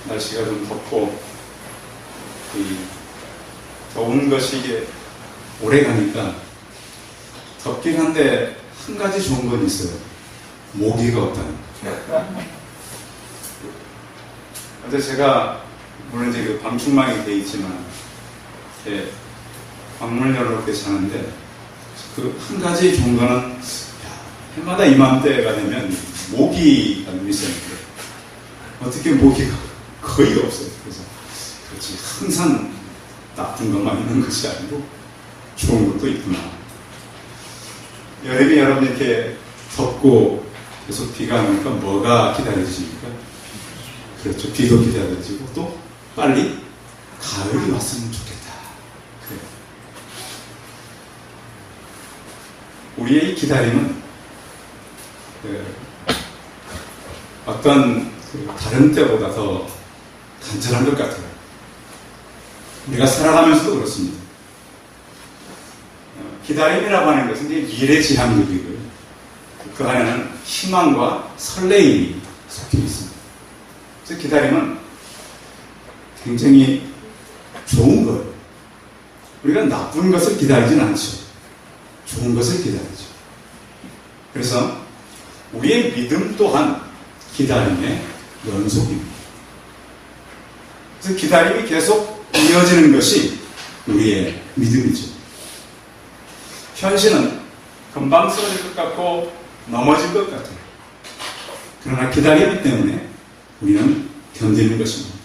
날씨가 좀 덥고 이 더운 것이 이게 오래 가니까 덥긴 한데 한 가지 좋은 건 있어요. 모기가 없다는 거. 근데 제가 물론 이제 그 방충망이 돼 있지만 이렇게 방문을 열어놓게 자는데 그 한 가지 좋은 거는 해마다 이맘때가 되면 모기가 있었는데 어떻게 모기가 거의 없어요. 그래서 그렇지 항상 나쁜 것만 있는 것이 아니고 좋은 것도 있구나. 여름이 여러분 이렇게 덥고 계속 비가 오니까 뭐가 기다려지십니까? 그렇죠. 비도 기다려지고 또 빨리 가을이 왔으면 좋겠다. 그래요. 우리의 이 기다림은 어떤 다른 때보다 더 간절한 것 같아요. 우리가 살아가면서도 그렇습니다. 기다림이라고 하는 것은 이제 미래지향적이고요. 그 안에는 희망과 설레임이 섞여 있습니다. 그래서 기다림은 굉장히 좋은 거예요. 우리가 나쁜 것을 기다리진 않죠. 좋은 것을 기다리죠. 그래서 우리의 믿음 또한 기다림의 연속입니다. 그래서 기다림이 계속 이어지는 것이 우리의 믿음이죠. 현실은 금방 쓰러질 것 같고 넘어질 것 같아요. 그러나 기다리기 때문에 우리는 견디는 것입니다.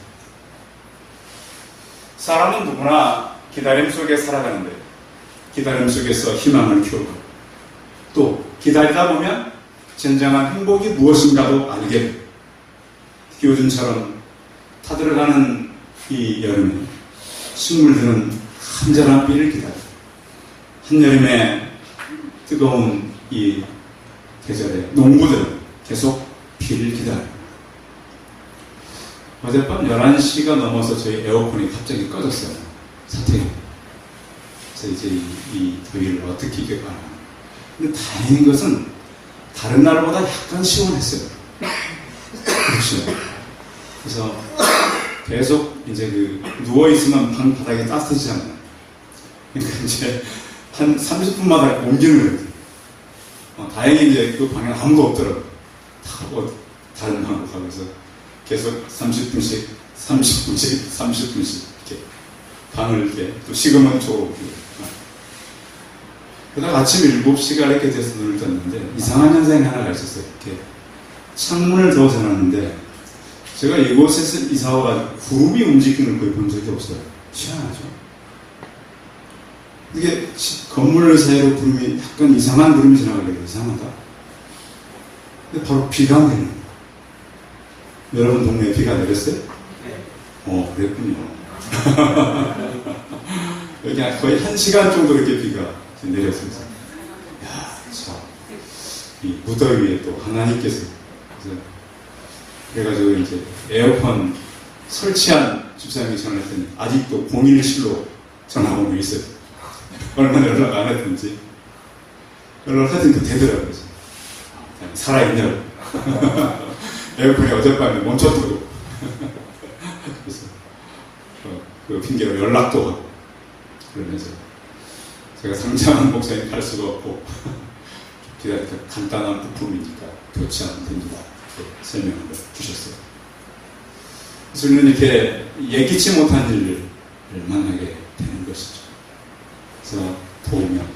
사람은 누구나 기다림 속에 살아가는데 기다림 속에서 희망을 키우고 또 기다리다 보면 진정한 행복이 무엇인가도 알게 됩니다. 특히 요즘처럼 타들어가는 이 여름에 식물들은 한절한 비를 기다려요. 한여름의 뜨거운 이 계절에 농부들은 계속 비를 기다려요. 어젯밤 11시가 넘어서 저희 에어컨이 갑자기 꺼졌어요. 사태가. 그래서 이제 이 더위를 어떻게 이겨가나. 근데 다행인 것은 다른 날보다 약간 시원했어요. 그렇죠. 그래서 계속 이제 누워있으면 방 바닥이 따뜻하잖아요. 그러니까 이제 한 30분마다 옮기는 거예요. 다행히 이제 그 방에 아무도 없더라고요. 다 다른 방으로 가면서 계속 30분씩 이렇게 방을 이렇게 또 식으면 좋고. 그러다가 아침 7시가 이렇게 돼서 눈을 떴는데 이상한 현상이 하나가 있었어요. 이렇게 창문을 더 열어놨는데 제가 이곳에서 이사와가지고 구름이 움직이는 걸 본 적이 없어요. 희한하죠? 이게 건물 사이로 구름이 약간 이상한 구름이 지나가길래 이상하다. 근데 바로 비가 내리는 거예요. 여러분 동네에 비가 내렸어요? 네. 그랬군요. 여기 거의 1시간 정도 이렇게 비가 내렸어요. 야, 참. 이 무더위에 또 하나님께서. 그래가지고 이제 에어컨 설치한 집사님이 전화했더니 아직도 017로 전화가 오고 있어요. 얼마나 연락 안 했든지. 연락하더니 또 되더라고요. 살아있냐고. 에어컨이 어젯밤에 멈췄다고. 그래서 그 핑계로 연락도 하고 그러면서 제가 상장한 목사님 갈 수가 없고 기다리다 간단한 부품이니까 교체하면 됩니다. 설명을 주셨어요. 그래서 우리는 이렇게 예기치 못한 일을 만나게 되는 것이죠. 그래서 더우면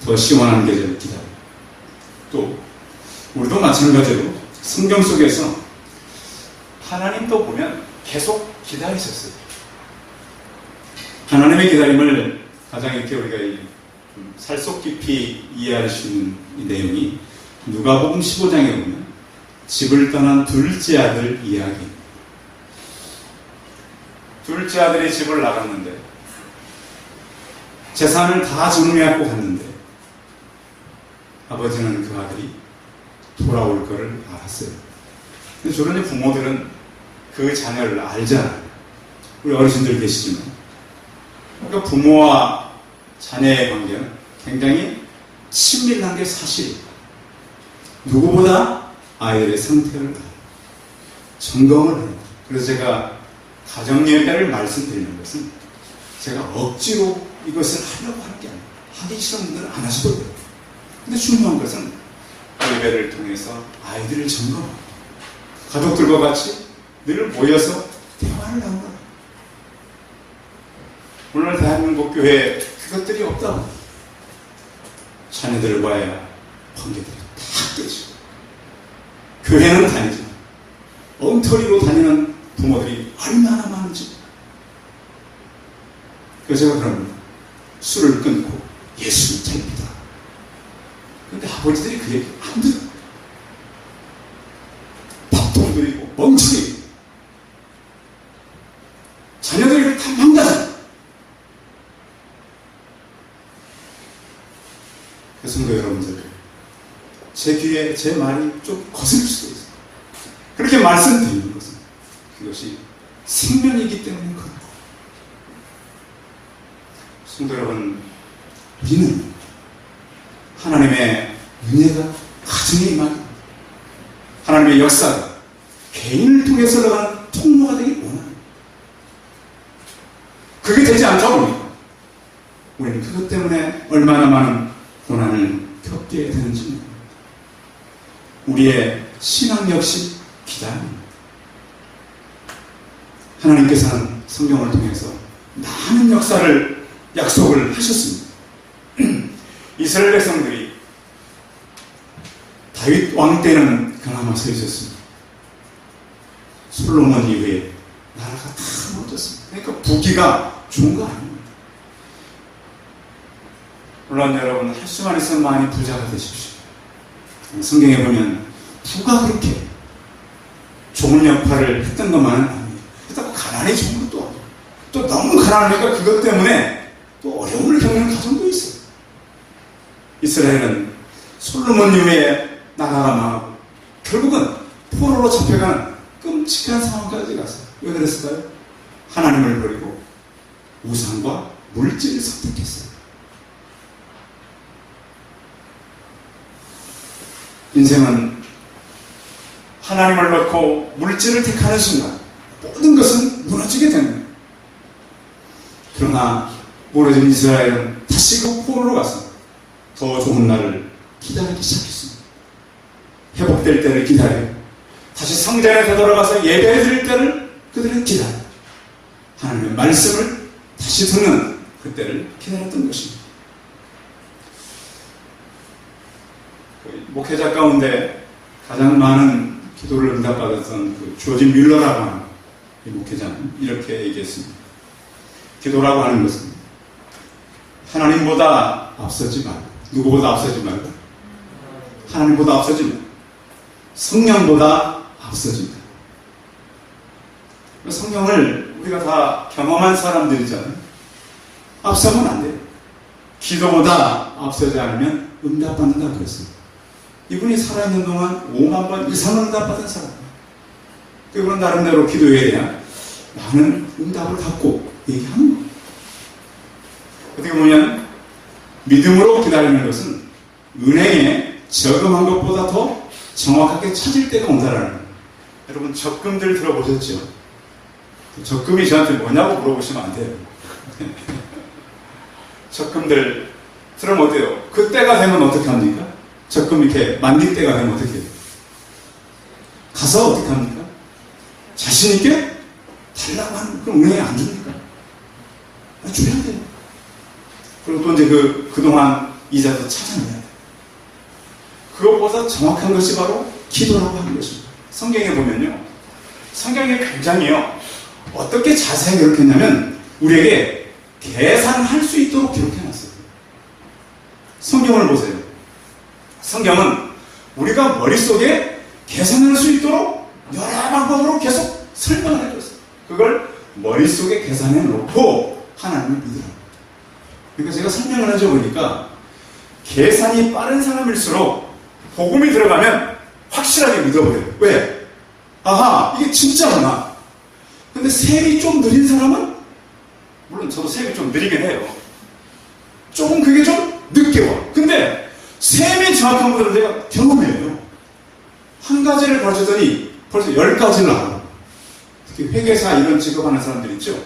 더 시원한 계절을 기다리고 또 우리도 마찬가지로 성경 속에서 하나님도 보면 계속 기다리셨어요. 하나님의 기다림을 가장 이렇게 우리가 살속 깊이 이해할 수 있는 이 내용이 누가복음 15장에 보면 집을 떠난 둘째 아들 이야기. 둘째 아들이 집을 나갔는데 재산을 다 정리하고 갔는데 아버지는 그 아들이 돌아올 것을 알았어요. 근데 저런 부모들은 그 자녀를 알잖아요. 우리 어르신들 계시지만. 그러니까 부모와 자녀의 관계는 굉장히 친밀한 게 사실이에요. 누구보다 아이들의 상태를 점검을 해요. 그래서 제가 가정예배를 말씀드리는 것은 제가 억지로 이것을 하려고 하는 게 아니에요. 하기 싫은 분들은 안 하셔도 돼요. 근데 중요한 것은 예배를 통해서 아이들을 점검하고 가족들과 같이 늘 모여서 대화를 나누라. 오늘 대한민국 교회에 그것들이 없다고 자녀들과의 관계들이 다 깨지고 교회는 다니지만 엉터리로 다니는 부모들이 얼마나 많은지. 그래서 제가 그럽니다. 술을 끊고 예수를 찾습니다. 그런데 아버지들이 그 얘기 안 들어요. 밥도 안 드리고 멍청이. 자녀들이 다 망가져. 성도 여러분들, 제 귀에 제 말이 좀 거슬릴 수도 있어요. 그렇게 말씀드리는 것은 그것이 생명이기 때문인 거예요. 성도 여러분, 우리는 하나님의 은혜가 가정에 임하고 하나님의 역사가 개인을 통해서 흘러가는 통로가 되길 원합니다. 그게 되지 않다 보니까 우리는 그것 때문에 얼마나 많은 고난을 겪게 되는지 모릅니다. 우리의 신앙 역시 기다립니다. 하나님께서는 성경을 통해서 많은 역사를 약속을 하셨습니다. 이스라엘 백성들이 다윗 왕 때는 그나마 서 있었습니다. 솔로몬 이후에 나라가 다 무너졌습니다. 그러니까 부귀가 좋은 거 아닙니다. 물론 여러분 할 수만 있으면 많이 부자가 되십시오. 성경에 보면 부가 그렇게 좋은 역할을 했던 것만은 아니에요. 그렇다고 가난이 좋은 것도 아니에요. 또 너무 가난하니까 그것 때문에 또 어려움을 겪는 가정도 있어요. 이스라엘은 솔로몬 이후에 나라가 망하고 결국은 포로로 잡혀가는 끔찍한 상황까지 갔어요. 왜 그랬을까요? 하나님을 버리고 우상과 물질을 선택했어요. 인생은 하나님을 놓고 물질을 택하는 순간 모든 것은 무너지게 됩니다. 그러나 무너진 이스라엘은 다시 그 포로로 갔습니다. 더 좋은 날을 기다리기 시작했습니다. 회복될 때를 기다리고 다시 성전에 되돌아가서 예배해 드릴 때를 그들은 기다려요. 하나님의 말씀을 다시 듣는 그때를 기다렸던 것입니다. 목회자 가운데 가장 많은 기도를 응답받았던 그 조지 뮬러라고 하는 이 목회자는 이렇게 얘기했습니다. 기도라고 하는 것은 하나님보다 앞서지 말고, 누구보다 앞서지 말고, 하나님보다 앞서지 말고, 성령보다 앞서진다. 성령을 우리가 다 경험한 사람들이잖아요. 앞서면 안 돼요. 기도보다 앞서지 않으면 응답받는다 그랬어요. 이분이 살아있는 동안 5만 번 이상 응답받은 사람. 그분은 나름대로 기도에 대한 많은 응답을 갖고 얘기하는 거예요. 어떻게 보면 믿음으로 기다리는 것은 은행에 저금한 것보다 더 정확하게 찾을 때가 온다라는 거예요. 여러분 적금들 들어보셨죠? 적금이 저한테 뭐냐고 물어보시면 안 돼요. 적금들 들으면 어때요? 그때가 되면 어떻게 합니까? 적금 이렇게 만기 때가 되면 어떻게 해요? 가서 어떻게 합니까? 자신있게 달라고 하는 그럼 은행에 안 줍니까? 줘야 돼요. 그리고 또 이제 그동안 이자도 찾아내야 돼요. 그것보다 정확한 것이 바로 기도라고 하는 것입니다. 성경에 보면요. 성경에 굉장히요. 어떻게 자세히 기록했냐면 우리에게 계산할 수 있도록 기록해놨어요. 성경을 보세요. 성경은 우리가 머릿속에 계산할 수 있도록 여러 방법으로 계속 설명을 해줬어요. 그걸 머릿속에 계산해 놓고 하나님을 믿으라고. 그러니까 제가 설명을 해줘보니까 계산이 빠른 사람일수록 복음이 들어가면 확실하게 믿어버려요. 왜? 아하, 이게 진짜구나. 근데 셈이 좀 느린 사람은, 물론 저도 셈이 좀 느리긴 해요. 조금 그게 좀 늦게 와. 근데 셈이 정확한 분들은 내가 경험해요. 한 가지를 가르쳤더니 벌써 10가지를 알아. 특히 회계사 이런 직업하는 사람들 있죠.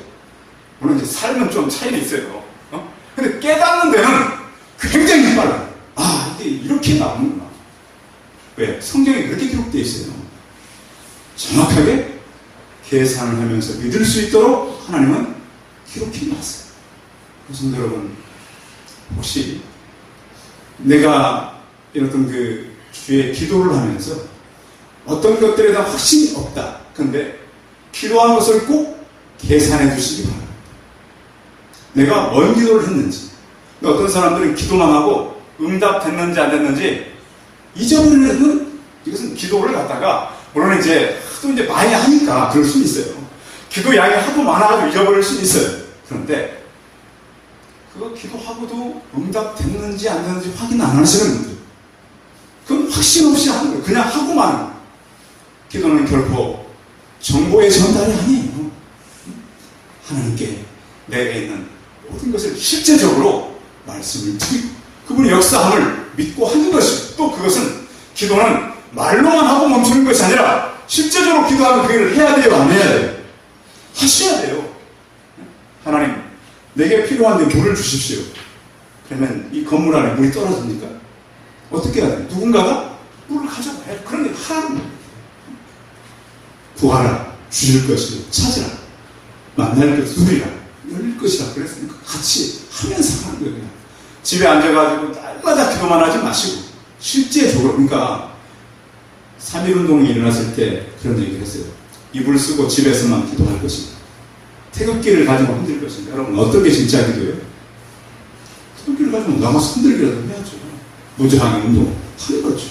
물론 이제 삶은 좀 차이는 있어요. 근데 깨닫는 데는 굉장히 빨라요. 아, 이게 이렇게 나오는구나. 왜? 성경에 그렇게 기록되어 있어요. 정확하게 계산을 하면서 믿을 수 있도록 하나님은 기록해 놨어요. 그래서 여러분, 혹시 내가 이런 그 주의 기도를 하면서 어떤 것들에 대한 확신이 없다. 근데 기도한 것을 꼭 계산해 주시기 바랍니다. 내가 뭔 기도를 했는지. 어떤 사람들은 기도만 하고 응답됐는지 안 됐는지 잊어버리는, 이것은 기도를 갖다가 물론 이제 하도 이제 많이 하니까 그럴 수 있어요. 기도 양이 하도 많아가지고 잊어버릴 수 있어요. 그런데 그거 기도하고도 응답됐는지 안 됐는지 확인 안 하시는 분들, 그건 확신 없이 하는 거예요. 그냥 하고만 하는 거예요. 기도는 결코 정보의 전달이 아니에요. 하나님께 내게 있는 모든 것을 실제적으로 말씀을 드리고 그분의 역사함을 믿고 하는 것이, 또 그것은 기도는 말로만 하고 멈추는 것이 아니라 실제적으로 기도하는 그 일을 해야 돼요, 안 해야 돼요? 하셔야 돼요. 하나님, 내게 필요한데 물을 주십시오. 그러면 이 건물 안에 물이 떨어집니까? 어떻게 해야 돼요? 누군가가 물을 가져가야 돼. 그러니 하나님, 구하라, 주실 것이요, 찾으라, 만날 것을 누리라, 열릴 것이라 그랬으니까 같이 하면서 하는 거예요. 집에 앉아가지고 날마다 기도만 하지 마시고 실제적으로, 그러니까 3.1운동이 일어났을 때 그런 얘기를 했어요. 이불 쓰고 집에서만 기도할 것입니다. 태극기를 가지고 흔들 것입니다. 여러분, 어떤 게 진짜 기도예요? 태극기를 가지고 나가서 흔들기라도 해야죠. 무저항의 운동 하는 거죠.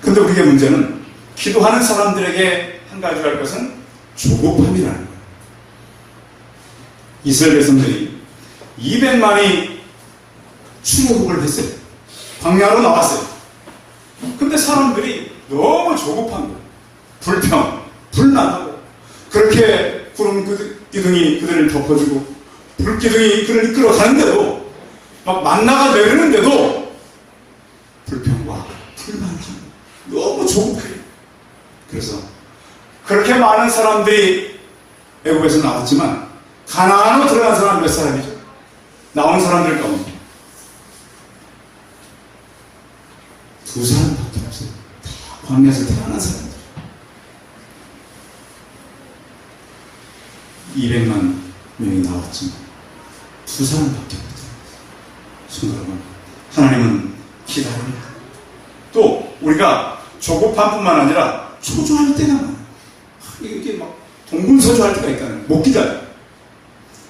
근데 우리의 문제는 기도하는 사람들에게 한 가지 할 것은 조급함이라는 거예요. 이스라엘 백성들이 200만이 출애굽을 했어요. 광야로 나왔어요. 근데 사람들이 너무 조급한 거예요. 불평, 불난하고, 그렇게 구름 기둥이 그들을 덮어주고 불기둥이 그들을 이끌어 가는데도, 막 만나가 내리는데도 불평과 불만을 하는, 너무 조급해요. 그래서 그렇게 많은 사람들이 애굽에서 나왔지만 가나안으로 들어간 사람은 몇 사람이죠? 나온 사람들 가운데 2사람밖에 없어요. 다 광야에서 태어난 사람들. 200만 명이 나왔지만 2사람밖에 없어요. 여러분, 하나님은 기다립니다. 또 우리가 조급함뿐만 아니라 초조할 때가 많아요. 이게 막 동분서주할 때가 있다는, 못 기다려요.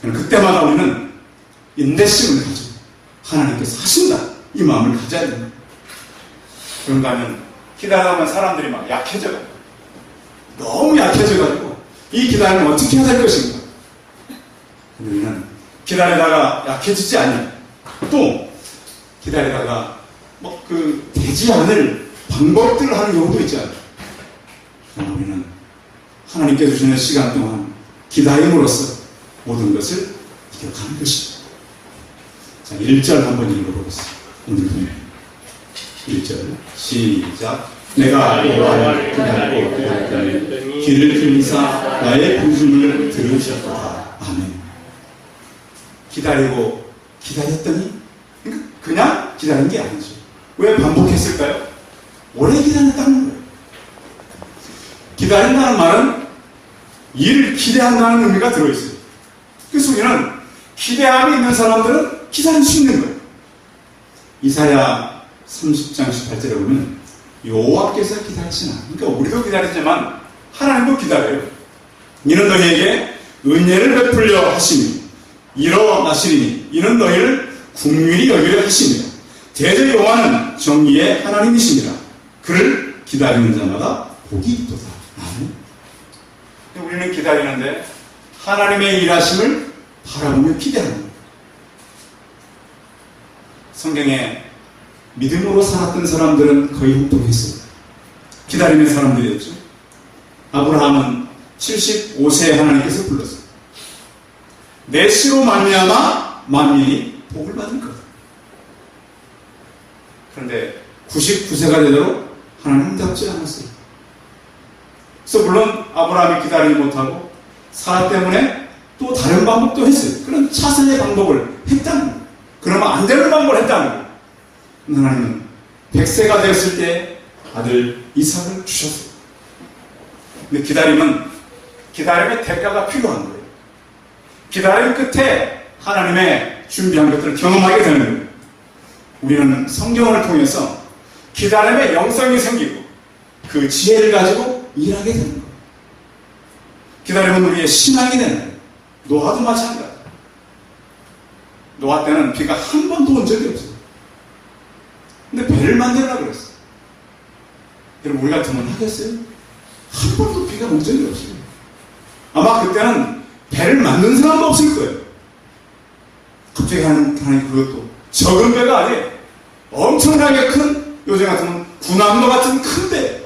그때마다 우리는 인내심을 가지고 하나님께서 하신다, 이 마음을 가져야 됩니다. 그런가 하면 기다리면 사람들이 막 약해져가지고, 너무 약해져가지고 이 기다림을 어떻게 해야 될 것인가. 우리는 기다리다가 약해지지 않냐, 또 기다리다가 뭐 되지 않을 방법들을 하는 경우도 있잖아요. 그러나 우리는 하나님께 주시는 시간 동안 기다림으로써 모든 것을 기억하는 것입니다. 자, 1절 한번 읽어보겠습니다. 오늘 보면 1절 시작. 내가 여호와를 기다리고 기다렸더니 길을 들리사 나의 부름을 들으셨도다. 아멘. 기다리고 기다렸더니, 그냥 기다린 게 아니죠. 왜 반복했을까요? 오래 기다렸다는 거예요. 기다린다는 말은 일을 기대한다는 의미가 들어있어요. 그래서 우리는 기대함이 있는 사람들은 기다릴 수 있는 거예요. 이사야 30장 18절에 보면 여호와께서 기다리시나, 그러니까 우리도 기다리지만 하나님도 기다려요. 이는 너희에게 은혜를 베풀려 하시니 일어나시리니 이는 너희를 국률이 여기려 하시며 대저 여호와는 정의의 하나님이시니라. 그를 기다리는 자마다 복이 있도다. 아멘. 우리는 기다리는데 하나님의 일하심을 바라보며 기대하는 거예요. 성경에 믿음으로 살았던 사람들은 거의 혹독했어요. 기다리는 사람들이었죠. 아브라함은 75세에 하나님께서 불렀어요. 내 씨로 말미암아 만민이 복을 받을 거다. 그런데 99세가 되도록 하나님 응답지 않았어요. 그래서 물론 아브라함이 기다리지 못하고 사라 때문에 또 다른 방법도 했어요. 그런 차선의 방법을 했다는 거예요. 그러면 안 되는 방법을 했다는 거예요. 하나님은 100세가 되었을 때 아들 이삭을 주셨어요. 근데 기다림의 대가가 필요한 거예요. 기다림 끝에 하나님의 준비한 것들을 경험하게 되는 거예요. 우리는 성경을 통해서 기다림의 영성이 생기고 그 지혜를 가지고 일하게 되는 거예요. 기다림은 우리의 신앙이 되는 거예요. 노아도 마찬가지예요. 노아 때는 비가 한 번도 온 적이 없어요. 근데 배를 만들려고 그랬어요. 여러분 우리 같으면 하겠어요? 한 번도 비가 온 적이 없어요. 아마 그때는 배를 만든 사람도 없을 거예요. 갑자기 하나님 그것도 적은 배가 아니에요. 엄청나게 큰, 요즘 같으면 군함도 같은 큰 배.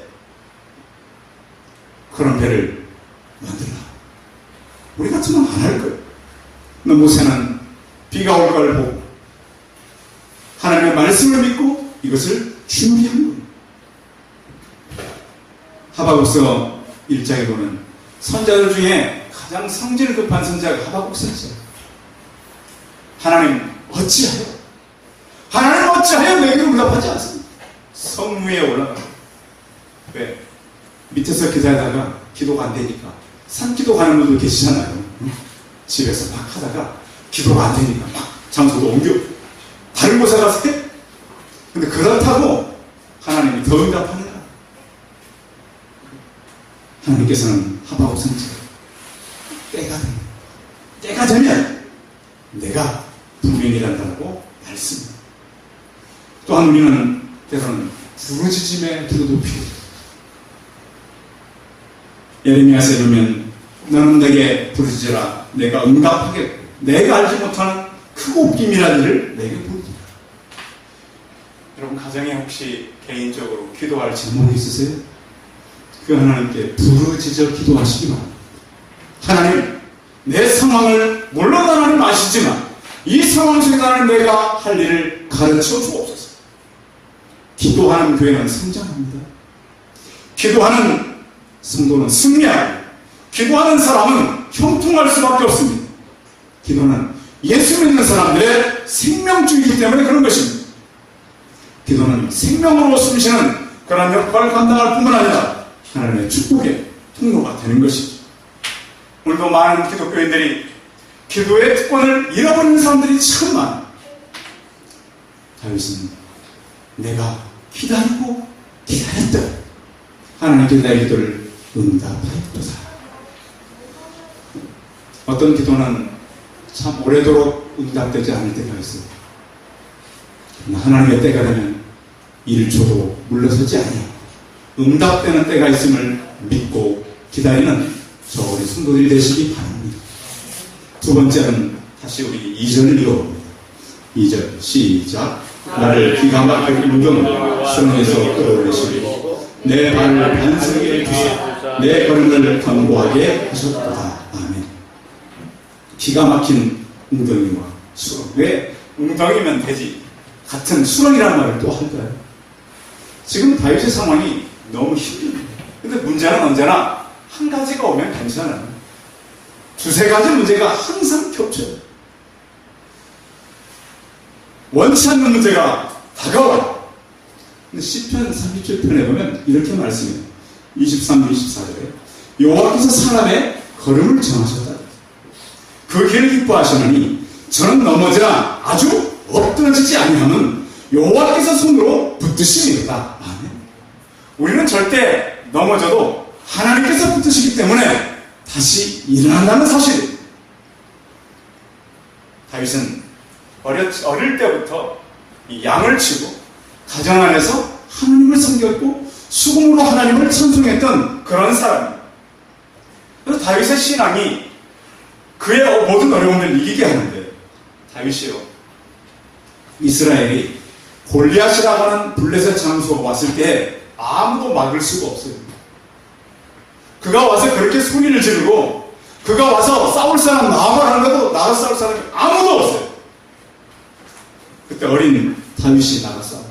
그런 배를 만들라. 우리 같으면 안 할 거예요. 근데 모세는 비가 올 걸 보고 하나님의 말씀을 믿고 이것을 준비한 거예요. 하박국서 1장에 보면 선자들 중에 가장 성질 급한 선자가 하박국 선지자예요. 하나님 어찌하여 내게 응답하지 않습니까? 성 위에 올라가. 왜? 밑에서 기다리다가 기도가 안 되니까 산기도 가는 분들 계시잖아요. 집에서 막 하다가 기도가 안 되니까 막 장소도 옮겨 다른 곳에 가서 해. 근데 그렇다고 하나님이 더 응답하느냐? 하나님께서는 하박국 선지자 때가 되면 내가 분명히 일한다고 말씀합니다. 또한 우리는 때로는 부르짖음의 기도도 필요해요. 예레미야서에 보면 너는 내게 부르짖으라 내가 응답하겠고 내가 알지 못하는 크고 비밀한 일을 내게 보이리라. 여러분 가정에 혹시 개인적으로 기도할 제목이 있으세요? 그 하나님께 부르짖어 기도하시기 바랍니다. 하나님 내 상황을 물론 하나님 아시지만 이 상황 속에 하나님 내가 할 일을 가르쳐 주옵소서. 기도하는 교회는 성장합니다. 기도하는 성도는 승리하고 기도하는 사람은 형통할 수밖에 없습니다. 기도는 예수 믿는 사람들의 생명줄이기 때문에 그런 것입니다. 기도는 생명으로 숨쉬는 그런 역할을 감당할 뿐만 아니라 하나님의 축복의 통로가 되는 것이죠. 오늘도 많은 기독교인들이 기도의 특권을 잃어버리는 사람들이 참 많아요. 다윗은 내가 기다리고 기다렸다. 하나님께 나의 기도를 응답하였도다. 어떤 기도는 참 오래도록 응답되지 않을 때가 있어요. 하나님의 때가 되면 1초도 물러서지 않아요. 응답되는 때가 있음을 믿고 기다리는 저 우리 성도들이 되시기 바랍니다. 두 번째는 다시 우리 2절을 읽어봅니다. 2절 시작. 나를 기가 막히게 인경으로 수능에서 끌어올리시고 내 발을 반석에 두사 내 걸음을 견고하게 하셨도다. 아멘. 기가 막힌 웅덩이와 수렁. 왜 웅덩이면 되지 같은 수렁이라는 말을 또 할까요? 지금 다윗의 상황이 너무 힘듭니다. 근데 문제는 언제나 한 가지가 오면 괜찮아요. 두세 가지 문제가 항상 겹쳐요. 원치 않는 문제가 다가와요. 근데 시편 37편에 보면 이렇게 말씀해요. 23, 24절에 여호와께서 사람의 걸음을 정하셨다. 그 길을 기뻐하시느니 저는 넘어지나 아주 엎드러지지 아니하면 여호와께서 손으로 붙드십니다. 아멘. 우리는 절대 넘어져도 하나님께서 붙드시기 때문에 다시 일어난다는 사실. 다윗은 어릴 때부터 이 양을 치고 가정 안에서 하나님을 섬겼고 수금으로 하나님을 찬송했던 그런 사람입니다. 그래서 다윗의 신앙이 그의 모든 어려움을 이기게 하는데 다윗이요 이스라엘이 골리앗이라고 하는 블레셋 장수가 왔을 때 아무도 막을 수가 없어요. 그가 와서 그렇게 소리를 지르고 그가 와서 싸울 사람 나와라 하는데도 나가 싸울 사람이 아무도 없어요. 그때 어린 다윗이 나갔어.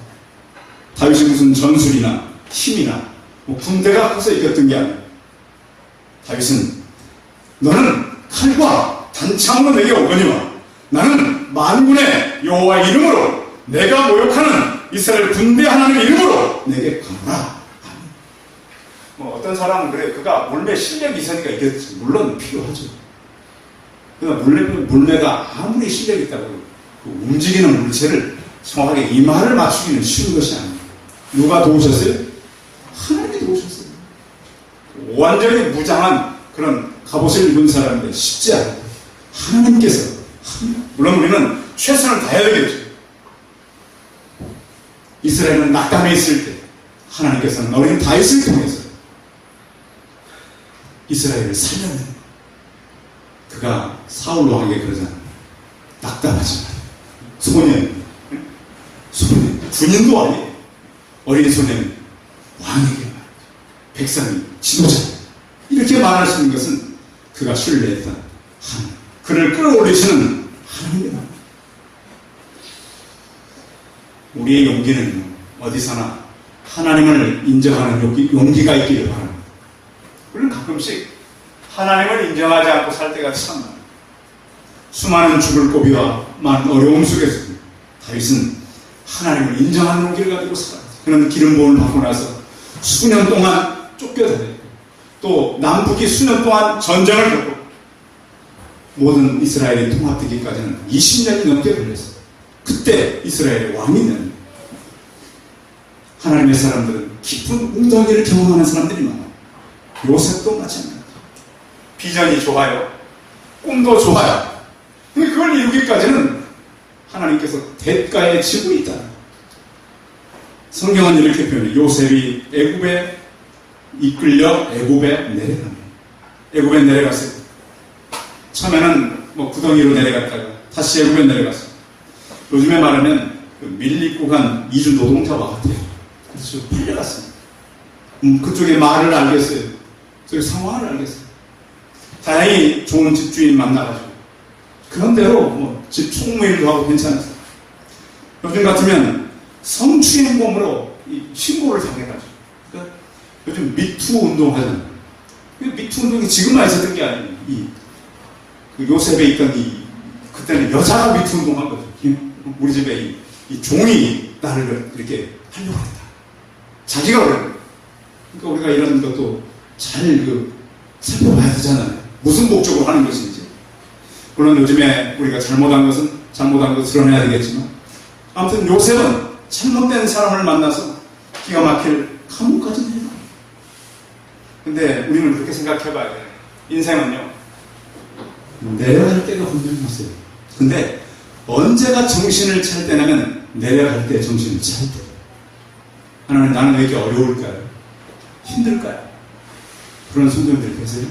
다윗이 무슨 전술이나 힘이나 뭐 군대가 커서 이겼던 게 아니에요. 다윗은 너는 칼과 단창으로 내게 오거니와 나는 만군의 여호와 이름으로 내가 모욕하는 이스라엘 군대 하나님의 이름으로 내게 가노라. 뭐 어떤 사람은 그래, 그가 물매 실력이 있으니까 이게 물론 필요하죠. 그러나 물매가 아무리 실력이 있다고 그 움직이는 물체를 정확하게 이마를 맞추기는 쉬운 것이 아니에요. 누가 도우셨어요? 하나님이 도우셨어요. 완전히 무장한 그런 갑옷을 입은 사람인데 쉽지 않아요. 하나님께서 합니다. 물론 우리는 최선을 다해야 되겠죠. 이스라엘은 낙담해 있을 때 하나님께서는 어린 다윗을 통해서 이스라엘을 살려내는, 그가 사울 왕에게 그러잖아요. 낙담하지 마라. 소년, 군인도 아니에요. 어린 소년 왕에게 말이죠. 백성이 지도자, 이렇게 말할 수 있는 것은 그가 신뢰했던 하나님, 그를 끌어올리시는 하나님입니다. 우리의 용기는 어디서나 하나님을 인정하는 용기가 있기를 바랍니다. 우리는 가끔씩 하나님을 인정하지 않고 살 때가 참 많아요. 수많은 죽을 고비와 많은 어려움 속에서 다윗은 하나님을 인정하는 용기를 가지고 살아요. 그는 기름 부음을 받고 나서 수년 동안 쫓겨다니고 또 남북이 수년 동안 전쟁을 겪고 모든 이스라엘이 통합되기까지는 20년이 넘게 걸렸어요. 그때 이스라엘의 왕이 되는, 하나님의 사람들은 깊은 웅덩이를 경험하는 사람들이 많아요. 요셉도 마찬가지입니다. 비전이 좋아요. 꿈도 좋아요. 근데 그걸 이루기까지는 하나님께서 대가의 지불이 있다. 성경은 이렇게 표현해요. 요셉이 애굽에 이끌려 애굽에 내려갑니다. 애굽에 내려갔어요. 처음에는 뭐 구덩이로 내려갔다가 다시 애굽에 내려갔어요. 요즘에 말하면 그 밀리고 간 이주 노동자와 같아요. 그래서 풀려갔습니다. 그쪽의 말을 알겠어요. 저기 상황을 알겠어요. 다행히 좋은 집주인 만나가지고 그런 대로 뭐 집 총무일도 하고 괜찮았어요. 요즘 같으면 성추행범으로 신고를 당해가지고, 그러니까 요즘 미투 운동 하잖아요. 미투 운동이 지금만 있었던 게 아니에요. 그 요셉에 있던 그때는 여자가 미투 운동한 거죠. 우리 집에 이 종이 나를 이렇게 하려고 했다. 자기가 그래요. 그러니까 우리가 이런 것도 잘 살펴봐야 되잖아요. 무슨 목적으로 하는 것인지. 물론 요즘에 우리가 잘못한 것은 잘못한 거 드러내야 되겠지만, 아무튼 요셉은 잘못된 사람을 만나서 기가 막힐 감옥까지 내려가요. 근데 우리는 그렇게 생각해봐야 돼요. 인생은요, 내려갈 때가 분명히 있어요. 근데 언제가 정신을 차릴 때냐면 내려갈 때 정신을 차릴 때. 하나님, 나는 왜 이렇게 어려울까요? 힘들까요? 그런 성도님들 계세요?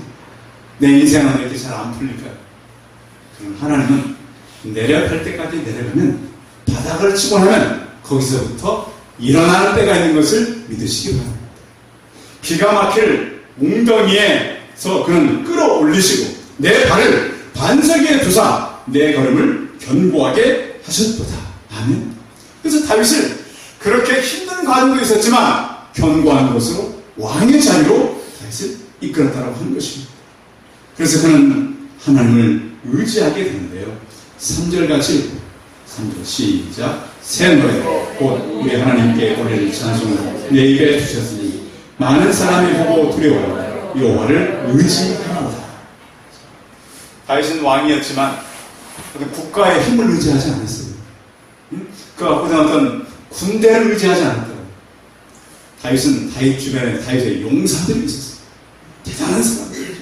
내 인생은 왜 이렇게 잘 안 풀릴까요? 하나님은 내려갈 때까지 내려가면, 바닥을 치고 나면 거기서부터 일어나는 때가 있는 것을 믿으시기 바랍니다. 기가 막힐 웅덩이에서 그는 끌어올리시고 내 발을 반석 위에 두사 내 걸음을 견고하게 하셨도다. 아멘. 그래서 다윗을 그렇게 힘든 과정도 있었지만 견고한 것으로 왕의 자리로 다윗을 이끌었다라고 하는 것입니다. 그래서 그는 하나님을 의지하게 되는데요. 3절 같이 3절 시작. 새 노래 곧 우리 하나님께 올릴 찬송을 내 입에 주셨으니 많은 사람이 보고 두려워하여 여호와를 의지하노라. 다윗은 왕이었지만 국가의 힘을 의지하지 않았어요. 그가 어떤 군대를 의지하지 않았다고. 다윗은 다윗 주변에 다윗의 용사들이 있었어요. 대단한 사람들.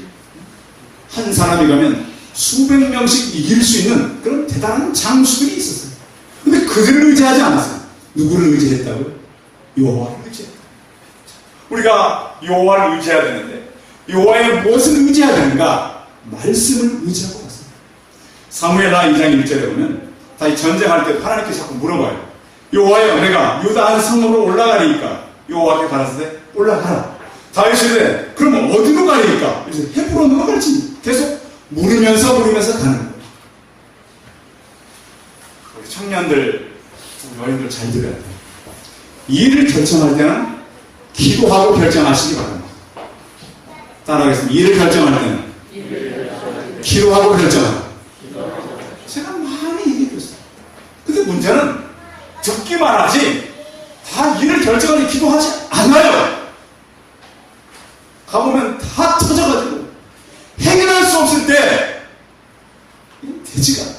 한 사람이 가면 수백 명씩 이길 수 있는 그런 대단한 장수들이 있었어요. 근데 그들을 의지하지 않았어요. 누구를 의지했다고요? 여호와를 의지했다. 우리가 여호와를 의지해야 되는데 여호와의 무엇을 의지해야 되는가? 말씀을 의지하고 갔어요. 사무엘하 2장 1절에 보면 다윗 전쟁할 때 하나님께 자꾸 물어봐요. 여호와여, 내가 유다 한 성으로 올라가리니까 여호와께 가라사대 올라가라. 다윗이 이래, 그러면 어디로 가리니까? 그래서 헤브론으로 갈지. 계속 물으면서 가는 거예요. 우리 청년들, 우리 어린들 잘 들어야 돼요. 일을 결정할 때는 기도하고 결정하시기 바랍니다. 따라하겠습니다. 일을 결정할 때는 기도하고 결정하고. 제가 많이 얘기해줬어요. 근데 문제는 듣기만 하지 다 일을 결정하지 기도하지 않아요. 가보면 다 터져가지고 해결할 수 없을 때 이건 되지가 않아요.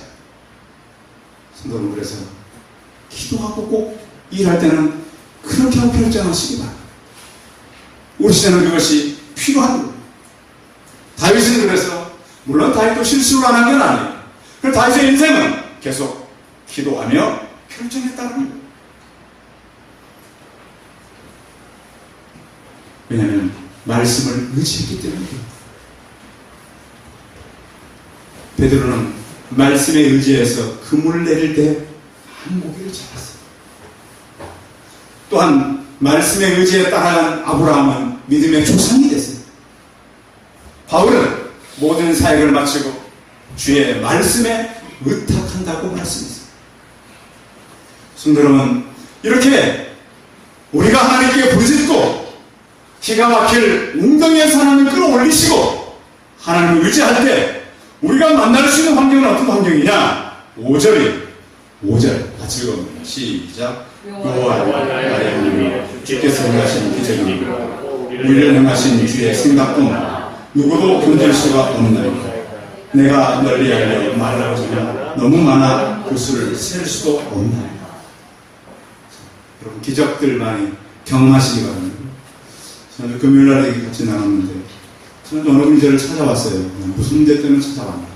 성도는 그래서 기도하고 꼭 일할 때는 그렇게 하고 결정하시기 바랍니다. 우리 시대는 그것이 필요한 거예요. 다윗은 그래서 물론 다윗도 실수를 안 한 건 아니에요. 그래서 다윗의 인생은 계속 기도하며 결정했다는 거예요. 왜냐하면 말씀을 의지했기 때문이에요. 베드로는 말씀에 의지해서 그물을 내릴 때 한고기를 잡았어요. 또한 말씀에 의지해 따라간 아브라함은 믿음의 조상이 됐어요. 바울은 모든 사역을 마치고 주의 말씀에 의탁한다고 말씀했어요. 성도 여러분, 이렇게 우리가 하나님께 부르짖고 기가 막힐 웅덩이에서 하나님을 끌어올리시고 하나님을 의지할 때 우리가 만날 수 있는 환경은 어떤 환경이냐? 5절 같이 읽어봅니다. 시작. 여호와 나의 하나님 주께서 행하신 기적이요 우리를 행하신 주의 생각뿐 누구도 견딜 수가 없나이다. 내가 널리 알려 말하자면 너무 많아 그 수를 셀 수도 없나이다. 여러분, 기적들 많이 경험하시기 바랍니다. 저는 금요일날에 같이 나눴는데 저는 어느 문제를 찾아왔어요. 무슨 문제 때문에 찾아왔나.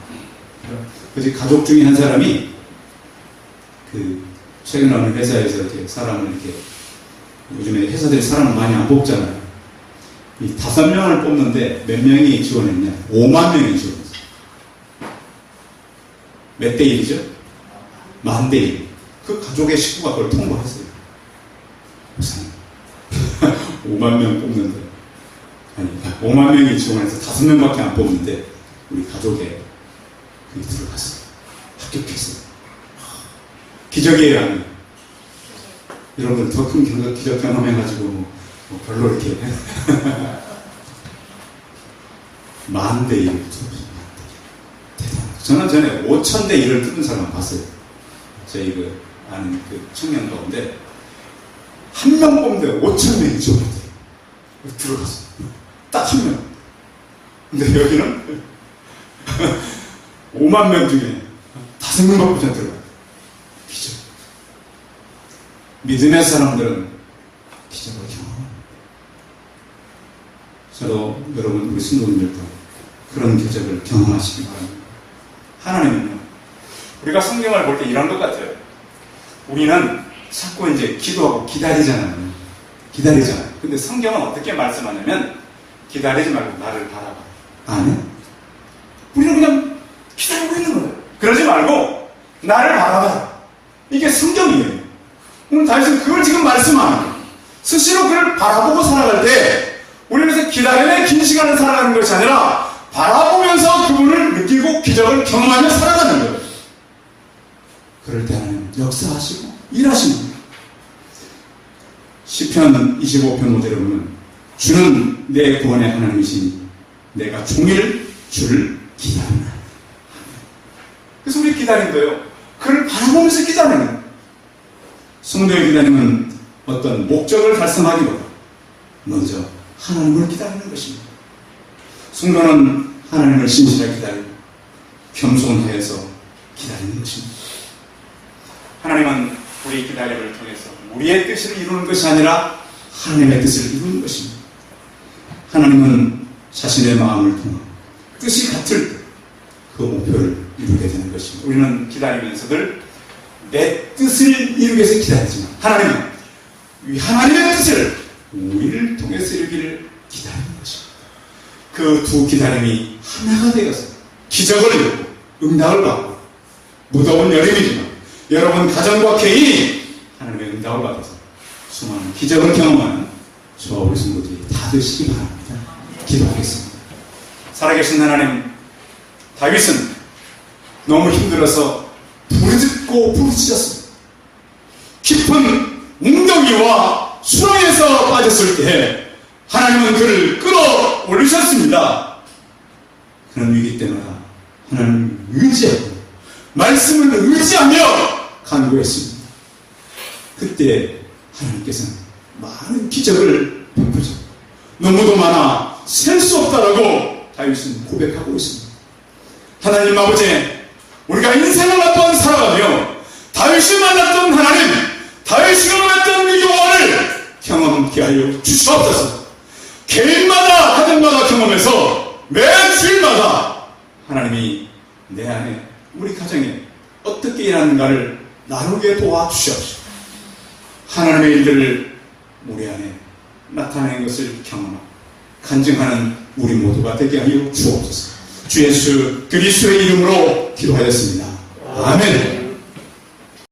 그래서 가족 중에 한 사람이 최근에 어느 회사에서 이렇게 사람을 이렇게 요즘에 회사들이 사람을 많이 안 뽑잖아요. 이 5명을 뽑는데 몇 명이 지원했냐? 5만 명이 지원했어요. 몇 대 1이죠? 10,000대 1. 그 가족의 식구가 그걸 통보했어요. 목사님, 5만 명 뽑는데, 아니, 5만 명이 지원해서 5명밖에 안 뽑는데, 우리 가족에 그게 들어갔어요. 합격했어요. 기적이에요, 아니에요? 여러분들 더 큰 기적 경험해가지고, 뭐 별로 이렇게. 10,000대 1을 대단하죠. 저는 전에 5,000대 1을 뜯은 사람 봤어요. 저희 아는 청년 가운데, 한 명 뽑는데 5,000명이 지원했어요. 들어갔어요. 딱 한 명. 근데 여기는 5만 명 중에 5명밖에 들어가요. 기적. 믿음의 사람들은 기적을 경험합니다. 저도 여러분 우리 신도님들도 그런 기적을 경험하시기 바랍니다. 하나님은요, 우리가 성경을 볼 때 이런 것 같아요. 우리는 자꾸 이제 기도하고 기다리잖아요. 근데 성경은 어떻게 말씀하냐면 기다리지 말고 나를 바라봐. 아니, 우리는 그냥 기다리고 있는 거예요. 그러지 말고 나를 바라봐. 이게 성경이에요. 오늘 다윗은 그걸 지금 말씀하는 거예요. 스스로 그를 바라보고 살아갈 때 우리는 그래서 기다림의 긴 시간을 살아가는 것이 아니라 바라보면서 그분을 느끼고 기적을 경험하며 살아가는 거예요. 그럴 때 하나님 역사하시고 일하시는 거예요. 시편 25편 5절에 보면 주는 내 구원의 하나님이시니 내가 종일 주를 기다리나. 그래서 우리 기다림도요, 그를 바라보면서 기다리는 거예요. 성도의 기다림은 어떤 목적을 달성하기보다 먼저 하나님을 기다리는 것입니다. 성도는 하나님을 신실하게 기다리고 겸손해서 기다리는 것입니다. 하나님은 우리의 기다림을 통해서 우리의 뜻을 이루는 것이 아니라 하나님의 뜻을 이루는 것입니다. 하나님은 자신의 마음을 통해 뜻이 같을 때 그 목표를 이루게 되는 것입니다. 우리는 기다리면서들 내 뜻을 이루기 위해서 기다리지만 하나님은 하나님의 뜻을 우리를 통해서 이루기를 기다리는 것입니다. 그 두 기다림이 하나가 되어서 기적을 이루고 응답을 받고 무더운 여름이지만 여러분 가정과 개인이 하나님의 응답을 받아서 수많은 기적을 경험하는 저와 우리 성도들이 다 되시기 바랍니다. 기도하겠습니다. 살아계신 하나님, 다윗은 너무 힘들어서 부르짖었습니다. 깊은 웅덩이와 수렁에서 빠졌을 때 하나님은 그를 끌어 올리셨습니다. 그런 위기 때마다 하나님을 의지하고 말씀을 의지하며 간구했습니다. 그때 하나님께서는 많은 기적을 베푸셨고 너무도 많아 셀 수 없다라고 다윗은 고백하고 있습니다. 하나님 아버지, 우리가 인생을 어떤 살아가며 다윗이 만났던 하나님, 다윗이 경험했던 위기와를 경험하게 하여 주시옵소서. 개인마다 가정마다 경험해서 매 주일마다 하나님이 내 안에 우리 가정에 어떻게 일하는가를 나누게 도와주시옵소서. 하나님의 일들을 우리 안에 나타내는 것을 경험하고 간증하는 우리 모두가 되게 하여 주옵소서. 주 예수 그리스도의 이름으로 기도하였습니다. 아멘.